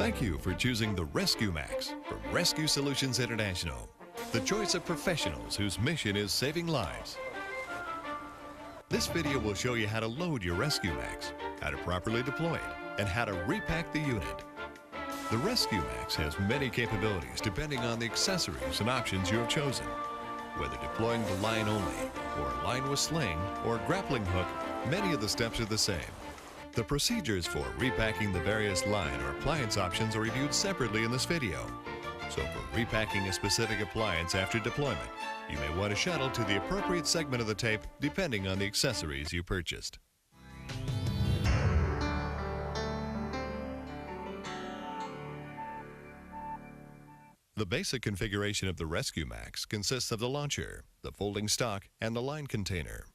Thank you for choosing the ResQmax from Rescue Solutions International, the choice of professionals whose mission is saving lives. This video will show you how to load your ResQmax, how to properly deploy it, and how to repack the unit. The ResQmax has many capabilities depending on the accessories and options you have chosen. Whether deploying the line only, or a line with sling, or grappling hook, many of the steps are the same. The procedures for repacking the various line or appliance options are reviewed separately in this video. So for repacking a specific appliance after deployment, you may want to shuttle to the appropriate segment of the tape depending on the accessories you purchased. The basic configuration of the ResQmax consists of the launcher, the folding stock, and the line container.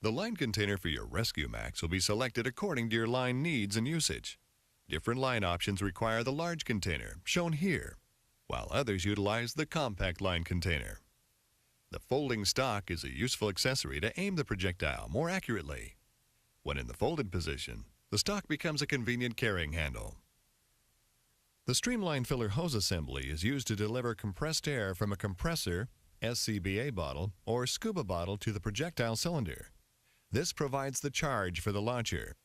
The line container for your ResQmax will be selected according to your line needs and usage. Different line options require the large container, shown here, while others utilize the compact line container. The folding stock is a useful accessory to aim the projectile more accurately. When in the folded position, the stock becomes a convenient carrying handle. The streamline filler hose assembly is used to deliver compressed air from a compressor, SCBA bottle, or scuba bottle to the projectile cylinder. This provides the charge for the launcher.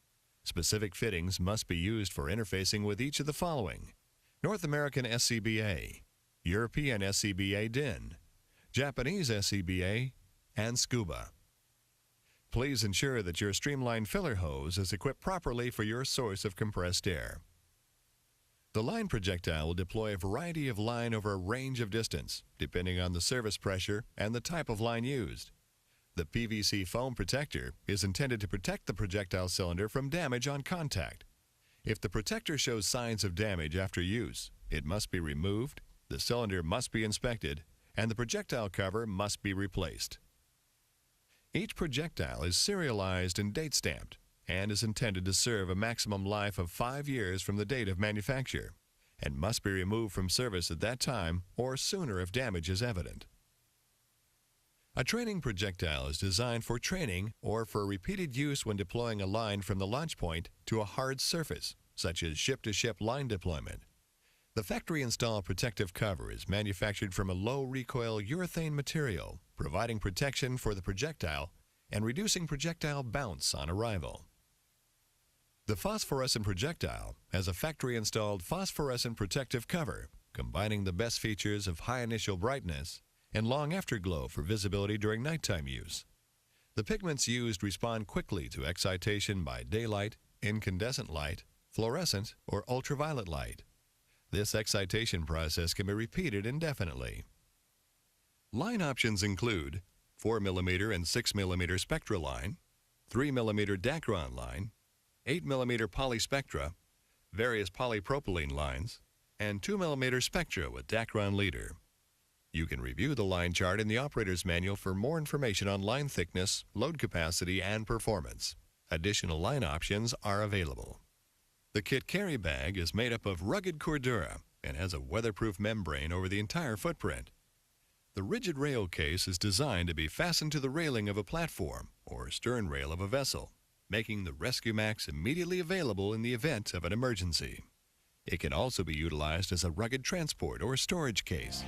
Specific fittings must be used for interfacing with each of the following: North American SCBA, European SCBA DIN, Japanese SCBA, and scuba. Please ensure that your streamline filler hose is equipped properly for your source of compressed air. The line projectile will deploy a variety of line over a range of distance, depending on the service pressure and the type of line used. The PVC foam protector is intended to protect the projectile cylinder from damage on contact. If the protector shows signs of damage after use, it must be removed, the cylinder must be inspected, and the projectile cover must be replaced. Each projectile is serialized and date stamped and is intended to serve a maximum life of 5 years from the date of manufacture and must be removed from service at that time or sooner if damage is evident. A training projectile is designed for training or for repeated use when deploying a line from the launch point to a hard surface, such as ship-to-ship line deployment. The factory-installed protective cover is manufactured from a low-recoil urethane material, providing protection for the projectile and reducing projectile bounce on arrival. The phosphorescent projectile has a factory-installed phosphorescent protective cover, combining the best features of high initial brightness and long afterglow for visibility during nighttime use. The pigments used respond quickly to excitation by daylight, incandescent light, fluorescent, or ultraviolet light. This excitation process can be repeated indefinitely. Line options include 4mm and 6mm spectra line, 3mm Dacron line, 8mm polyspectra, various polypropylene lines, and 2mm spectra with Dacron leader. You can review the line chart in the operator's manual for more information on line thickness, load capacity, and performance. Additional line options are available. The kit carry bag is made up of rugged Cordura and has a weatherproof membrane over the entire footprint. The rigid rail case is designed to be fastened to the railing of a platform or stern rail of a vessel, making the ResQmax immediately available in the event of an emergency. It can also be utilized as a rugged transport or storage case.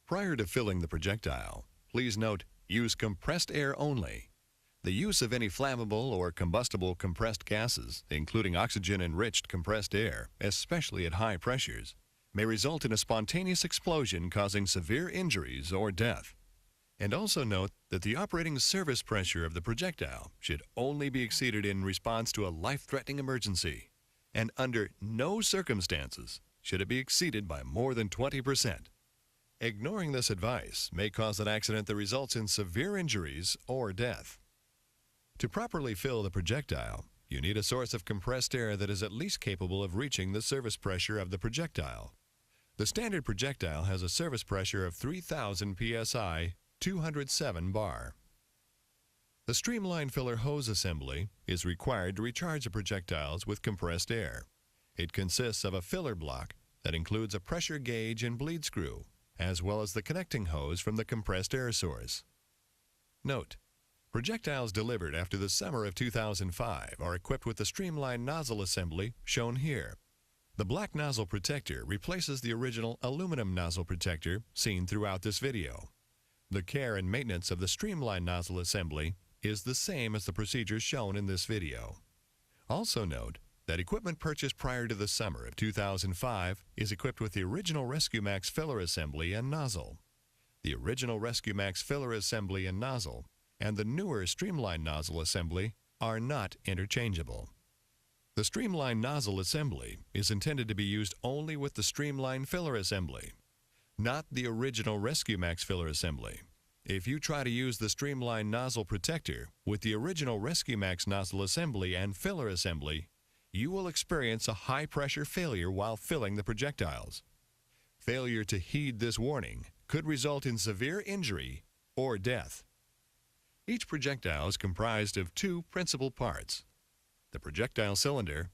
Prior to filling the projectile, please note, use compressed air only. The use of any flammable or combustible compressed gases, including oxygen-enriched compressed air, especially at high pressures, may result in a spontaneous explosion causing severe injuries or death. And also note that the operating service pressure of the projectile should only be exceeded in response to a life-threatening emergency, and under no circumstances should it be exceeded by more than 20%. Ignoring this advice may cause an accident that results in severe injuries or death. To properly fill the projectile, you need a source of compressed air that is at least capable of reaching the service pressure of the projectile. The standard projectile has a service pressure of 3,000 psi, 207 bar. The streamline filler hose assembly is required to recharge the projectiles with compressed air. It consists of a filler block that includes a pressure gauge and bleed screw, as well as the connecting hose from the compressed air source. Note: projectiles delivered after the summer of 2005 are equipped with the streamlined nozzle assembly shown here. The black nozzle protector replaces the original aluminum nozzle protector seen throughout this video. The care and maintenance of the streamlined nozzle assembly is the same as the procedures shown in this video. Also note that equipment purchased prior to the summer of 2005 is equipped with the original ResQmax filler assembly and nozzle. The original ResQmax filler assembly and nozzle and the newer streamlined nozzle assembly are not interchangeable. The streamlined nozzle assembly is intended to be used only with the streamlined filler assembly, not the original ResQmax filler assembly. If you try to use the streamlined nozzle protector with the original ResQmax nozzle assembly and filler assembly, you will experience a high-pressure failure while filling the projectiles. Failure to heed this warning could result in severe injury or death. Each projectile is comprised of two principal parts: the projectile cylinder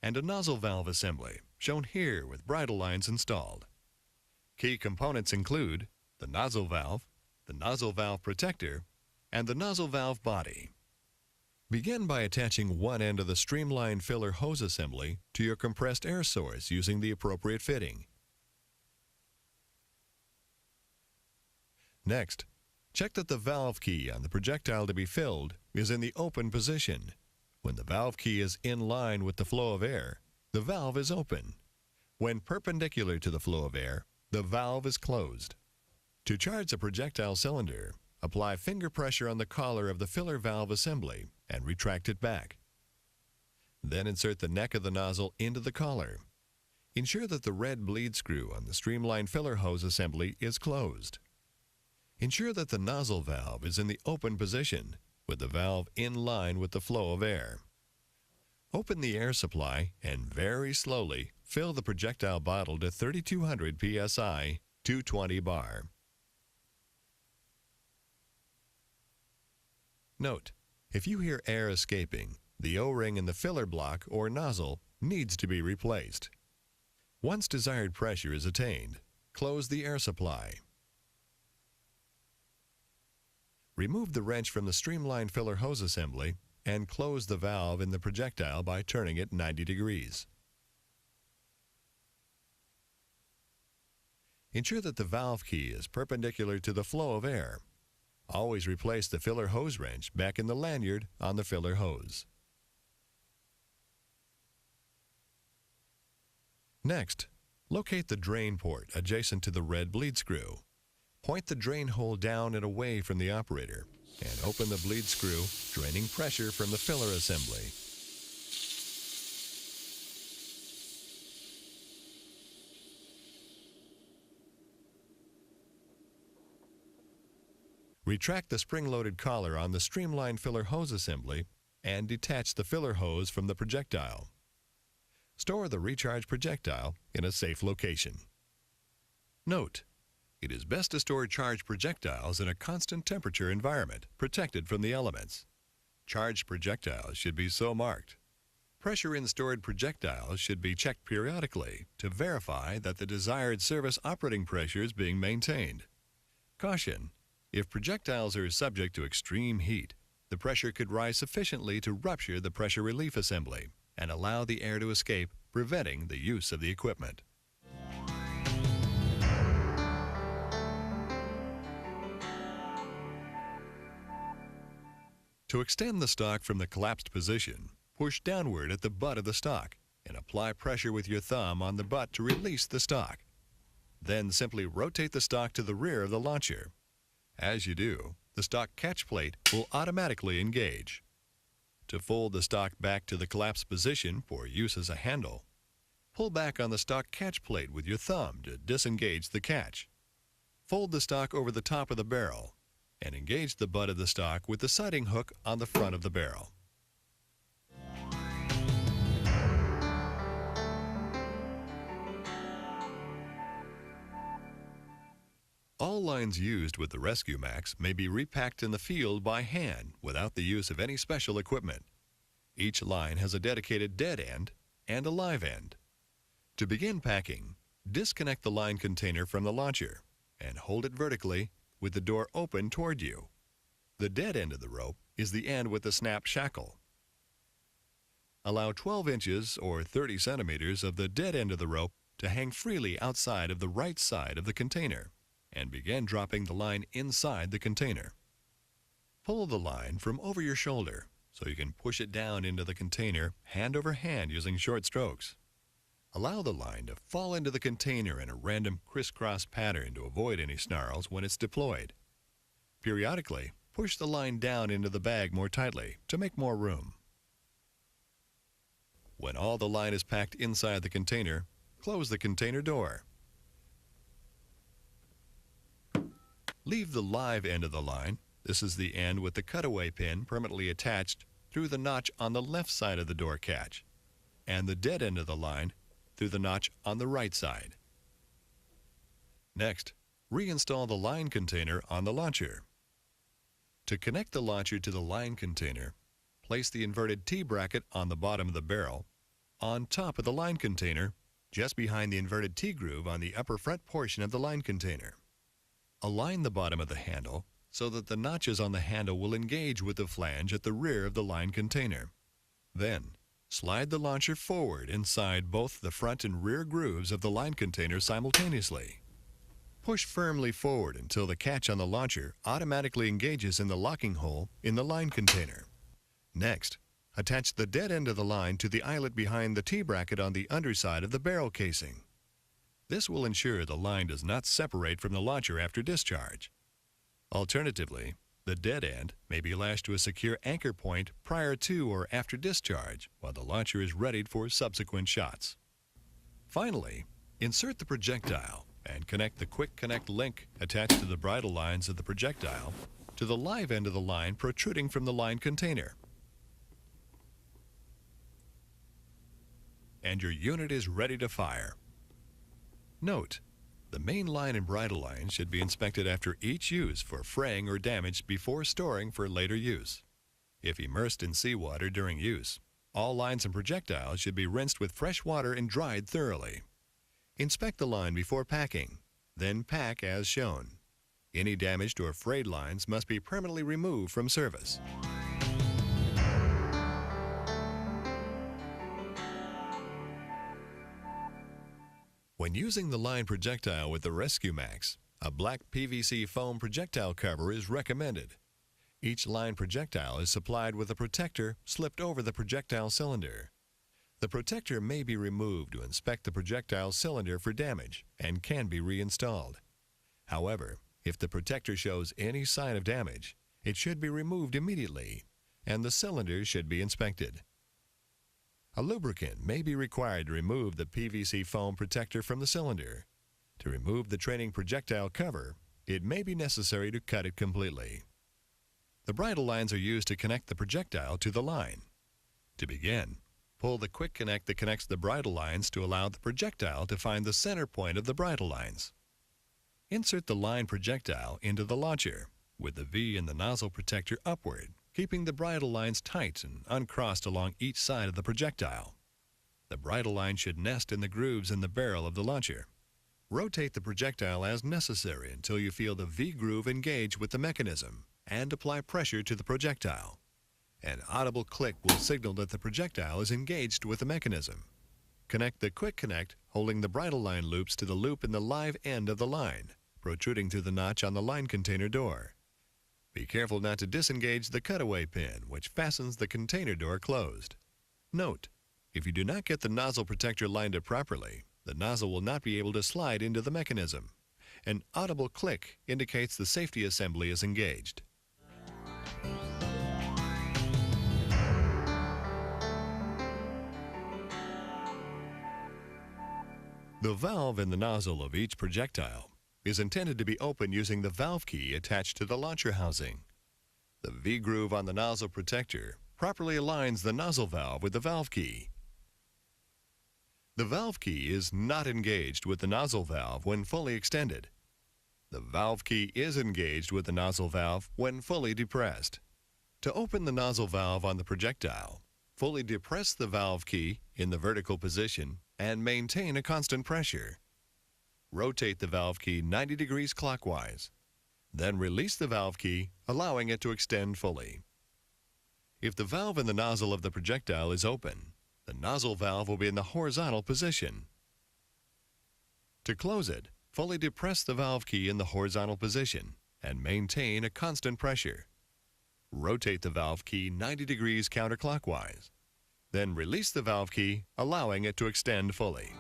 and a nozzle valve assembly, shown here with bridle lines installed. Key components include the nozzle valve protector, and the nozzle valve body. Begin by attaching one end of the streamlined filler hose assembly to your compressed air source using the appropriate fitting. Next, check that the valve key on the projectile to be filled is in the open position. When the valve key is in line with the flow of air, the valve is open. When perpendicular to the flow of air, the valve is closed. To charge the projectile cylinder, apply finger pressure on the collar of the filler valve assembly and retract it back. Then insert the neck of the nozzle into the collar. Ensure that the red bleed screw on the streamlined filler hose assembly is closed. Ensure that the nozzle valve is in the open position, with the valve in line with the flow of air. Open the air supply and very slowly fill the projectile bottle to 3200 psi, 220 bar. Note: if you hear air escaping, the O-ring in the filler block or nozzle needs to be replaced. Once desired pressure is attained, close the air supply. Remove the wrench from the streamlined filler hose assembly and close the valve in the projectile by turning it 90 degrees. Ensure that the valve key is perpendicular to the flow of air. Always replace the filler hose wrench back in the lanyard on the filler hose. Next, locate the drain port adjacent to the red bleed screw. Point the drain hole down and away from the operator and open the bleed screw, draining pressure from the filler assembly. Retract the spring-loaded collar on the streamlined filler hose assembly and detach the filler hose from the projectile. Store the recharged projectile in a safe location. Note: it is best to store charged projectiles in a constant temperature environment, protected from the elements. Charged projectiles should be so marked. Pressure in stored projectiles should be checked periodically to verify that the desired service operating pressure is being maintained. Caution: if projectiles are subject to extreme heat, the pressure could rise sufficiently to rupture the pressure relief assembly and allow the air to escape, preventing the use of the equipment. To extend the stock from the collapsed position, push downward at the butt of the stock and apply pressure with your thumb on the butt to release the stock. Then simply rotate the stock to the rear of the launcher. As you do, the stock catch plate will automatically engage. To fold the stock back to the collapsed position for use as a handle, pull back on the stock catch plate with your thumb to disengage the catch. Fold the stock over the top of the barrel and engage the butt of the stock with the sighting hook on the front of the barrel. All lines used with the ResQmax may be repacked in the field by hand without the use of any special equipment. Each line has a dedicated dead end and a live end. To begin packing, disconnect the line container from the launcher and hold it vertically with the door open toward you. The dead end of the rope is the end with the snap shackle. Allow 12 inches or 30 centimeters of the dead end of the rope to hang freely outside of the right side of the container and begin dropping the line inside the container. Pull the line from over your shoulder so you can push it down into the container hand over hand using short strokes. Allow the line to fall into the container in a random crisscross pattern to avoid any snarls when it's deployed. Periodically, push the line down into the bag more tightly to make more room. When all the line is packed inside the container, close the container door. Leave the live end of the line, this is the end with the cutaway pin permanently attached through the notch on the left side of the door catch, and the dead end of the line through the notch on the right side. Next, reinstall the line container on the launcher. To connect the launcher to the line container, place the inverted T-bracket on the bottom of the barrel, on top of the line container, just behind the inverted T-groove on the upper front portion of the line container. Align the bottom of the handle so that the notches on the handle will engage with the flange at the rear of the line container. Then, slide the launcher forward inside both the front and rear grooves of the line container simultaneously. Push firmly forward until the catch on the launcher automatically engages in the locking hole in the line container. Next, attach the dead end of the line to the eyelet behind the T-bracket on the underside of the barrel casing. This will ensure the line does not separate from the launcher after discharge. Alternatively, the dead end may be lashed to a secure anchor point prior to or after discharge while the launcher is readied for subsequent shots. Finally, insert the projectile and connect the Quick Connect link attached to the bridle lines of the projectile to the live end of the line protruding from the line container. And your unit is ready to fire. Note, the main line and bridle lines should be inspected after each use for fraying or damage before storing for later use. If immersed in seawater during use, all lines and projectiles should be rinsed with fresh water and dried thoroughly. Inspect the line before packing, then pack as shown. Any damaged or frayed lines must be permanently removed from service. When using the line projectile with the ResQmax, a black PVC foam projectile cover is recommended. Each line projectile is supplied with a protector slipped over the projectile cylinder. The protector may be removed to inspect the projectile cylinder for damage and can be reinstalled. However, if the protector shows any sign of damage, it should be removed immediately, and the cylinder should be inspected. A lubricant may be required to remove the PVC foam protector from the cylinder. To remove the training projectile cover, it may be necessary to cut it completely. The bridle lines are used to connect the projectile to the line. To begin, pull the quick connect that connects the bridle lines to allow the projectile to find the center point of the bridle lines. Insert the line projectile into the launcher, with the V in the nozzle protector upward, keeping the bridle lines tight and uncrossed along each side of the projectile. The bridle line should nest in the grooves in the barrel of the launcher. Rotate the projectile as necessary until you feel the V groove engage with the mechanism and apply pressure to the projectile. An audible click will signal that the projectile is engaged with the mechanism. Connect the quick connect holding the bridle line loops to the loop in the live end of the line, protruding through the notch on the line container door. Be careful not to disengage the cutaway pin, which fastens the container door closed. Note, if you do not get the nozzle protector lined up properly, the nozzle will not be able to slide into the mechanism. An audible click indicates the safety assembly is engaged. The valve in the nozzle of each projectile is intended to be opened using the valve key attached to the launcher housing. The V-groove on the nozzle protector properly aligns the nozzle valve with the valve key. The valve key is not engaged with the nozzle valve when fully extended. The valve key is engaged with the nozzle valve when fully depressed. To open the nozzle valve on the projectile, fully depress the valve key in the vertical position and maintain a constant pressure. Rotate the valve key 90 degrees clockwise. Then release the valve key, allowing it to extend fully. If the valve in the nozzle of the projectile is open, the nozzle valve will be in the horizontal position. To close it, fully depress the valve key in the horizontal position and maintain a constant pressure. Rotate the valve key 90 degrees counterclockwise. Then release the valve key, allowing it to extend fully.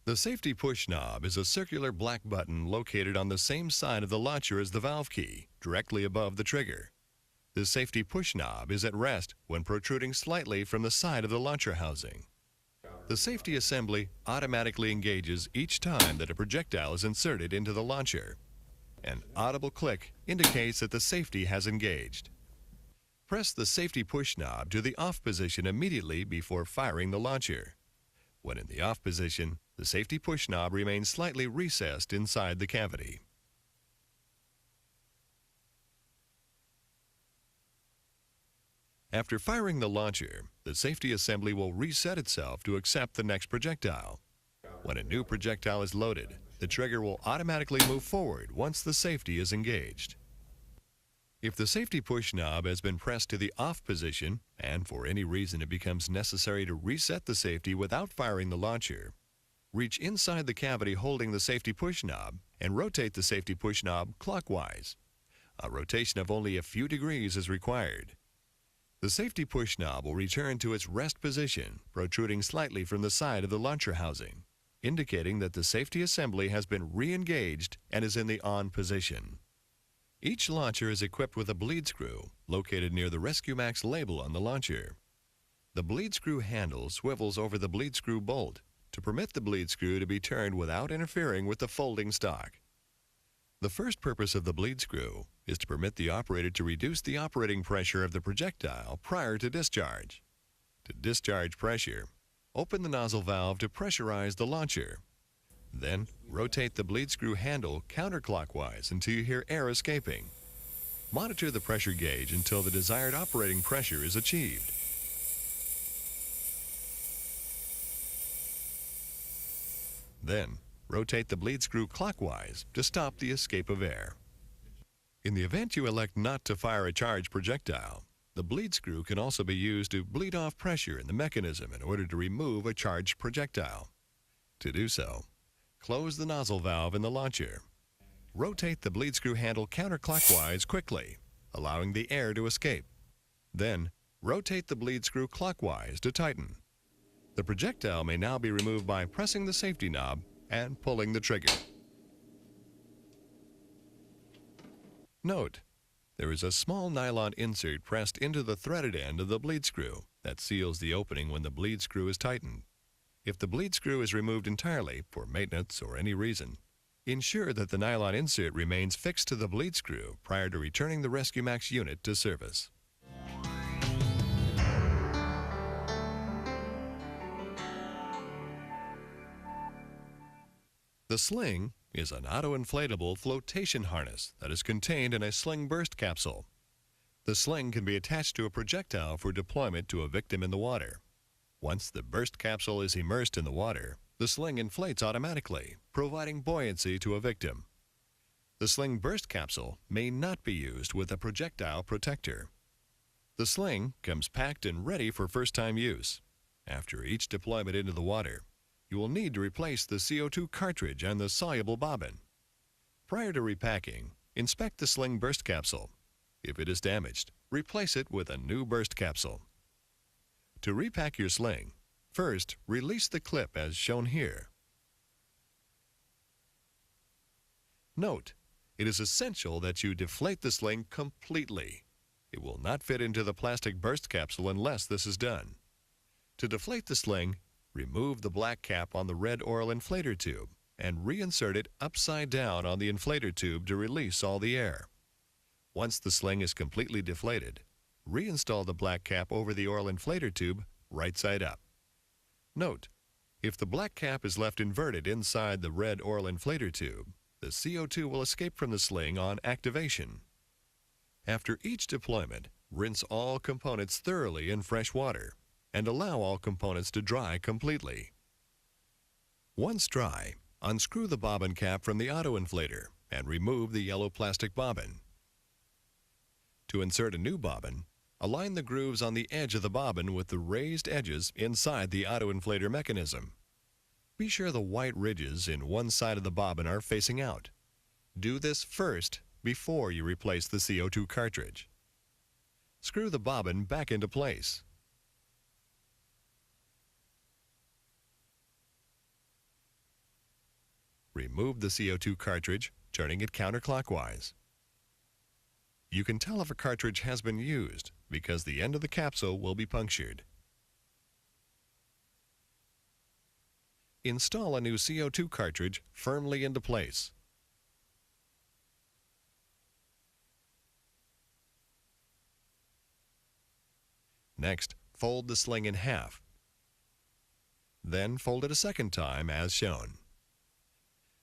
The safety push knob is a circular black button located on the same side of the launcher as the valve key, directly above the trigger. The safety push knob is at rest when protruding slightly from the side of the launcher housing. The safety assembly automatically engages each time that a projectile is inserted into the launcher. An audible click indicates that the safety has engaged. Press the safety push knob to the off position immediately before firing the launcher. When in the off position, the safety push knob remains slightly recessed inside the cavity. After firing the launcher, the safety assembly will reset itself to accept the next projectile. When a new projectile is loaded, the trigger will automatically move forward once the safety is engaged. If the safety push knob has been pressed to the off position, and for any reason it becomes necessary to reset the safety without firing the launcher, reach inside the cavity holding the safety push knob and rotate the safety push knob clockwise. A rotation of only a few degrees is required. The safety push knob will return to its rest position, protruding slightly from the side of the launcher housing, indicating that the safety assembly has been re-engaged and is in the on position. Each launcher is equipped with a bleed screw located near the ResQmax label on the launcher. The bleed screw handle swivels over the bleed screw bolt to permit the bleed screw to be turned without interfering with the folding stock. The first purpose of the bleed screw is to permit the operator to reduce the operating pressure of the projectile prior to discharge. To discharge pressure, open the nozzle valve to pressurize the launcher. Then, rotate the bleed screw handle counterclockwise until you hear air escaping. Monitor the pressure gauge until the desired operating pressure is achieved. Then, rotate the bleed screw clockwise to stop the escape of air. In the event you elect not to fire a charged projectile, the bleed screw can also be used to bleed off pressure in the mechanism in order to remove a charged projectile. To do so, close the nozzle valve in the launcher. Rotate the bleed screw handle counterclockwise quickly, allowing the air to escape. Then, rotate the bleed screw clockwise to tighten. The projectile may now be removed by pressing the safety knob and pulling the trigger. Note, there is a small nylon insert pressed into the threaded end of the bleed screw that seals the opening when the bleed screw is tightened. If the bleed screw is removed entirely for maintenance or any reason, ensure that the nylon insert remains fixed to the bleed screw prior to returning the ResQmax unit to service. The sling is an auto-inflatable flotation harness that is contained in a sling burst capsule. The sling can be attached to a projectile for deployment to a victim in the water. Once the burst capsule is immersed in the water, the sling inflates automatically, providing buoyancy to a victim. The sling burst capsule may not be used with a projectile protector. The sling comes packed and ready for first-time use. After each deployment into the water, you will need to replace the CO2 cartridge and the soluble bobbin. Prior to repacking, inspect the sling burst capsule. If it is damaged, replace it with a new burst capsule. To repack your sling, first release the clip as shown here. Note, it is essential that you deflate the sling completely. It will not fit into the plastic burst capsule unless this is done. To deflate the sling, remove the black cap on the red oil inflator tube and reinsert it upside down on the inflator tube to release all the air. Once the sling is completely deflated, reinstall the black cap over the oil inflator tube right side up. Note, if the black cap is left inverted inside the red oil inflator tube, the CO2 will escape from the sling on activation. After each deployment, rinse all components thoroughly in fresh water and allow all components to dry completely. Once dry, unscrew the bobbin cap from the auto-inflator and remove the yellow plastic bobbin. To insert a new bobbin, align the grooves on the edge of the bobbin with the raised edges inside the auto-inflator mechanism. Be sure the white ridges in one side of the bobbin are facing out. Do this first before you replace the CO2 cartridge. Screw the bobbin back into place. Remove the CO2 cartridge, turning it counterclockwise. You can tell if a cartridge has been used because the end of the capsule will be punctured. Install a new CO2 cartridge firmly into place. Next, fold the sling in half. Then fold it a second time as shown.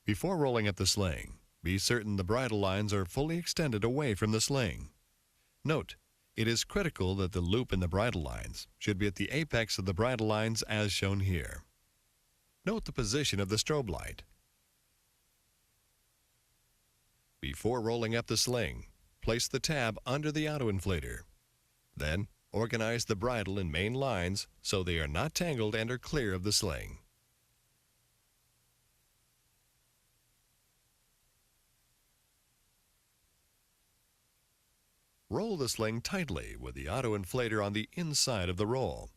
Before rolling up the sling, be certain the bridle lines are fully extended away from the sling. Note, it is critical that the loop in the bridle lines should be at the apex of the bridle lines as shown here. Note the position of the strobe light. Before rolling up the sling, place the tab under the auto-inflator. Then, organize the bridle in main lines so they are not tangled and are clear of the sling. Roll the sling tightly with the auto-inflator on the inside of the roll.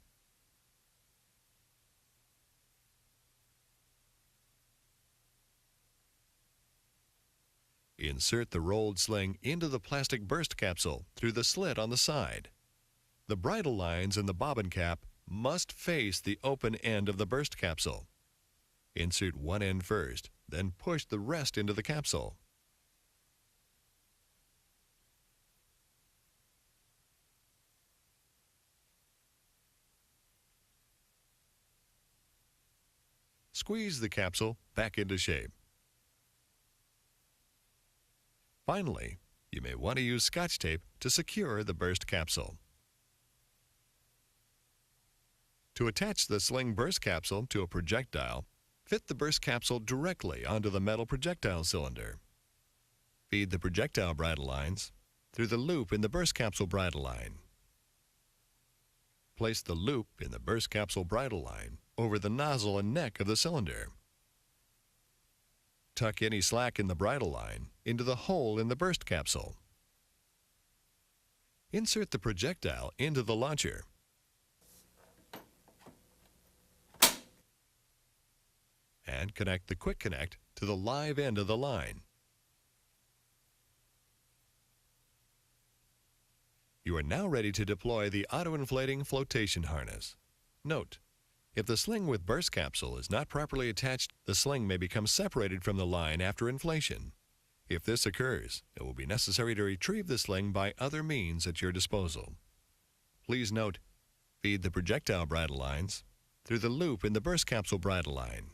Insert the rolled sling into the plastic burst capsule through the slit on the side. The bridle lines in the bobbin cap must face the open end of the burst capsule. Insert one end first, then push the rest into the capsule. Squeeze the capsule back into shape. Finally, you may want to use Scotch tape to secure the burst capsule. To attach the sling burst capsule to a projectile, fit the burst capsule directly onto the metal projectile cylinder. Feed the projectile bridle lines through the loop in the burst capsule bridle line. Place the loop in the burst capsule bridle line over the nozzle and neck of the cylinder. Tuck any slack in the bridle line into the hole in the burst capsule. Insert the projectile into the launcher. And connect the quick connect to the live end of the line. You are now ready to deploy the auto-inflating flotation harness. Note, if the sling with burst capsule is not properly attached, the sling may become separated from the line after inflation. If this occurs, it will be necessary to retrieve the sling by other means at your disposal. Please note, feed the projectile bridle lines through the loop in the burst capsule bridle line.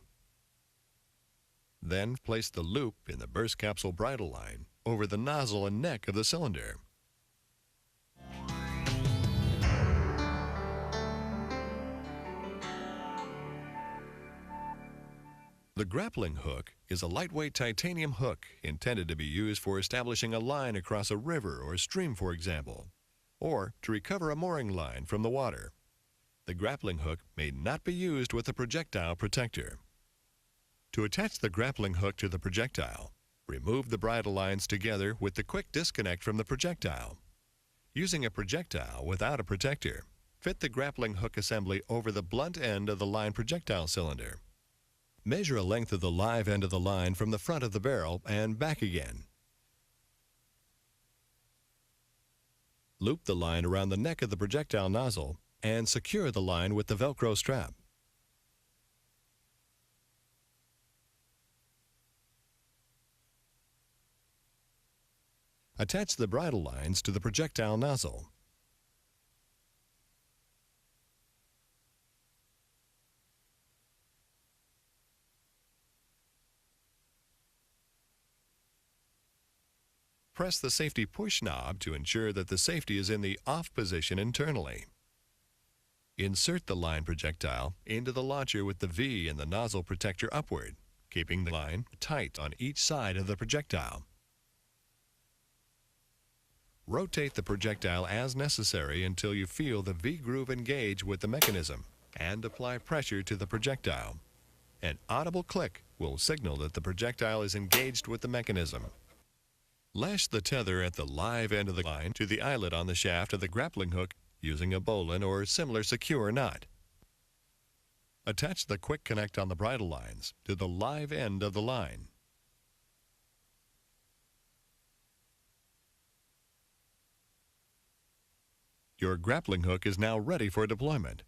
Then place the loop in the burst capsule bridle line over the nozzle and neck of the cylinder. The grappling hook is a lightweight titanium hook intended to be used for establishing a line across a river or stream, for example, or to recover a mooring line from the water. The grappling hook may not be used with a projectile protector. To attach the grappling hook to the projectile, remove the bridle lines together with the quick disconnect from the projectile. Using a projectile without a protector, fit the grappling hook assembly over the blunt end of the line projectile cylinder. Measure a length of the live end of the line from the front of the barrel and back again. Loop the line around the neck of the projectile nozzle and secure the line with the Velcro strap. Attach the bridle lines to the projectile nozzle. Press the safety push knob to ensure that the safety is in the off position internally. Insert the line projectile into the launcher with the V and the nozzle protector upward, keeping the line tight on each side of the projectile. Rotate the projectile as necessary until you feel the V-groove engage with the mechanism, and apply pressure to the projectile. An audible click will signal that the projectile is engaged with the mechanism. Lash the tether at the live end of the line to the eyelet on the shaft of the grappling hook using a bowline or similar secure knot. Attach the quick connect on the bridle lines to the live end of the line. Your grappling hook is now ready for deployment.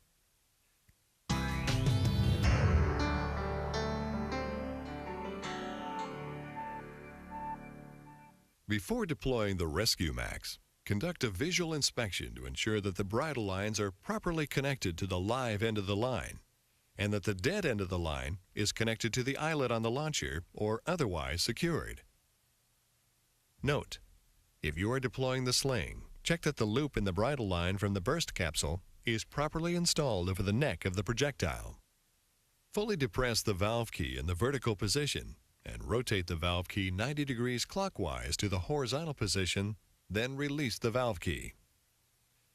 Before deploying the ResQmax, conduct a visual inspection to ensure that the bridle lines are properly connected to the live end of the line, and that the dead end of the line is connected to the eyelet on the launcher or otherwise secured. Note: if you are deploying the sling, check that the loop in the bridle line from the burst capsule is properly installed over the neck of the projectile. Fully depress the valve key in the vertical position and rotate the valve key 90 degrees clockwise to the horizontal position, then release the valve key.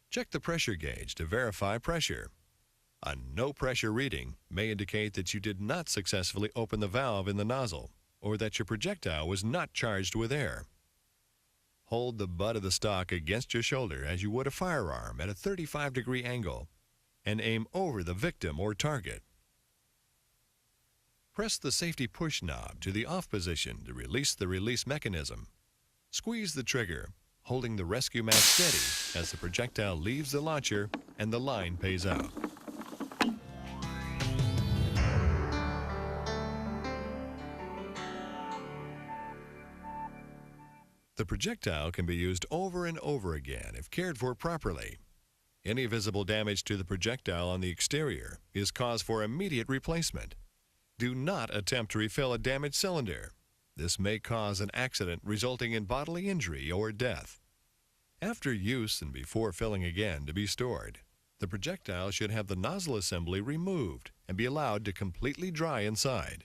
Check the pressure gauge to verify pressure. A no pressure reading may indicate that you did not successfully open the valve in the nozzle or that your projectile was not charged with air. Hold the butt of the stock against your shoulder as you would a firearm at a 35-degree angle and aim over the victim or target. Press the safety push knob to the off position to release the release mechanism. Squeeze the trigger, holding the ResQmax steady as the projectile leaves the launcher and the line pays out. The projectile can be used over and over again if cared for properly. Any visible damage to the projectile on the exterior is cause for immediate replacement. Do not attempt to refill a damaged cylinder. This may cause an accident resulting in bodily injury or death. After use and before filling again to be stored, the projectile should have the nozzle assembly removed and be allowed to completely dry inside.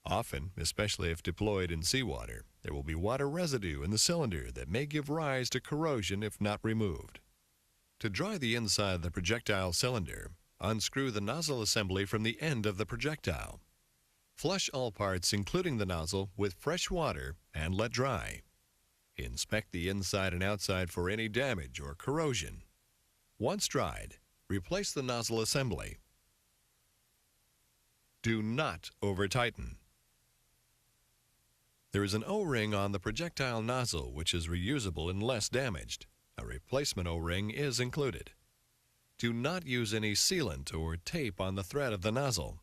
Often, especially if deployed in seawater, there will be water residue in the cylinder that may give rise to corrosion if not removed. To dry the inside of the projectile cylinder, unscrew the nozzle assembly from the end of the projectile. Flush all parts, including the nozzle, with fresh water and let dry. Inspect the inside and outside for any damage or corrosion. Once dried, replace the nozzle assembly. Do not over-tighten. There is an O-ring on the projectile nozzle which is reusable unless damaged. A replacement O-ring is included. Do not use any sealant or tape on the thread of the nozzle.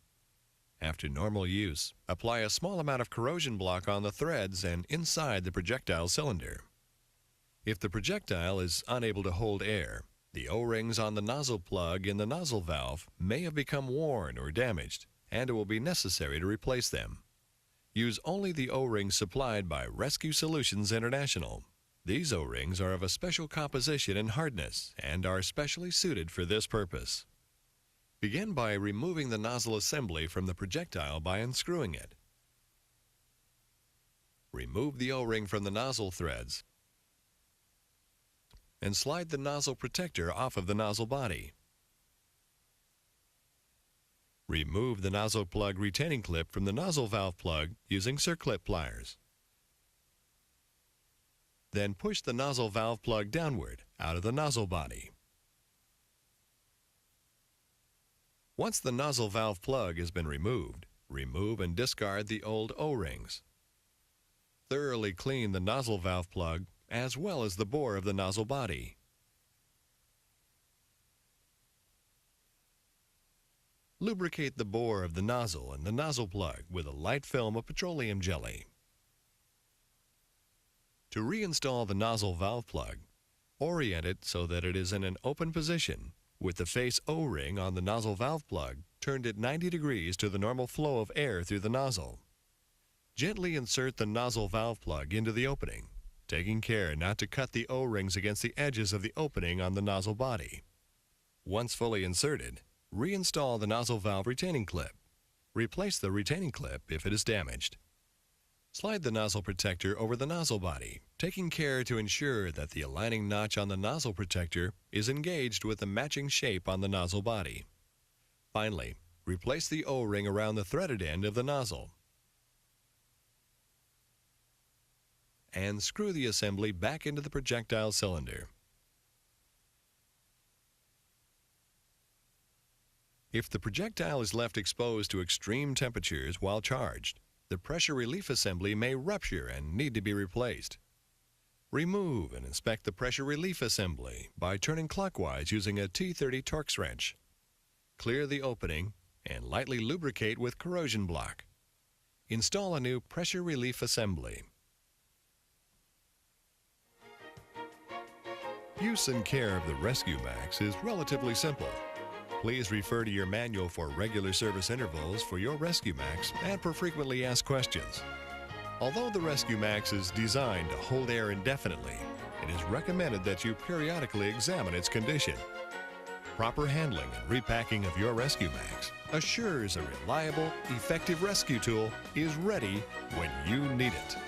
After normal use, apply a small amount of corrosion block on the threads and inside the projectile cylinder. If the projectile is unable to hold air, the O-rings on the nozzle plug in the nozzle valve may have become worn or damaged, and it will be necessary to replace them. Use only the O-rings supplied by Rescue Solutions International. These O-rings are of a special composition and hardness and are specially suited for this purpose. Begin by removing the nozzle assembly from the projectile by unscrewing it. Remove the O-ring from the nozzle threads and slide the nozzle protector off of the nozzle body. Remove the nozzle plug retaining clip from the nozzle valve plug using circlip pliers. Then push the nozzle valve plug downward out of the nozzle body. Once the nozzle valve plug has been removed, remove and discard the old O-rings. Thoroughly clean the nozzle valve plug as well as the bore of the nozzle body. Lubricate the bore of the nozzle and the nozzle plug with a light film of petroleum jelly. To reinstall the nozzle valve plug, orient it so that it is in an open position with the face O-ring on the nozzle valve plug turned at 90 degrees to the normal flow of air through the nozzle. Gently insert the nozzle valve plug into the opening, taking care not to cut the O-rings against the edges of the opening on the nozzle body. Once fully inserted, reinstall the nozzle valve retaining clip. Replace the retaining clip if it is damaged. Slide the nozzle protector over the nozzle body, taking care to ensure that the aligning notch on the nozzle protector is engaged with the matching shape on the nozzle body. Finally, replace the O-ring around the threaded end of the nozzle. And screw the assembly back into the projectile cylinder. If the projectile is left exposed to extreme temperatures while charged, the pressure relief assembly may rupture and need to be replaced. Remove and inspect the pressure relief assembly by turning clockwise using a T30 Torx wrench. Clear the opening and lightly lubricate with corrosion block. Install a new pressure relief assembly. Use and care of the ResQmax is relatively simple. Please refer to your manual for regular service intervals for your ResQmax and for frequently asked questions. Although the ResQmax is designed to hold air indefinitely, it is recommended that you periodically examine its condition. Proper handling and repacking of your ResQmax assures a reliable, effective rescue tool is ready when you need it.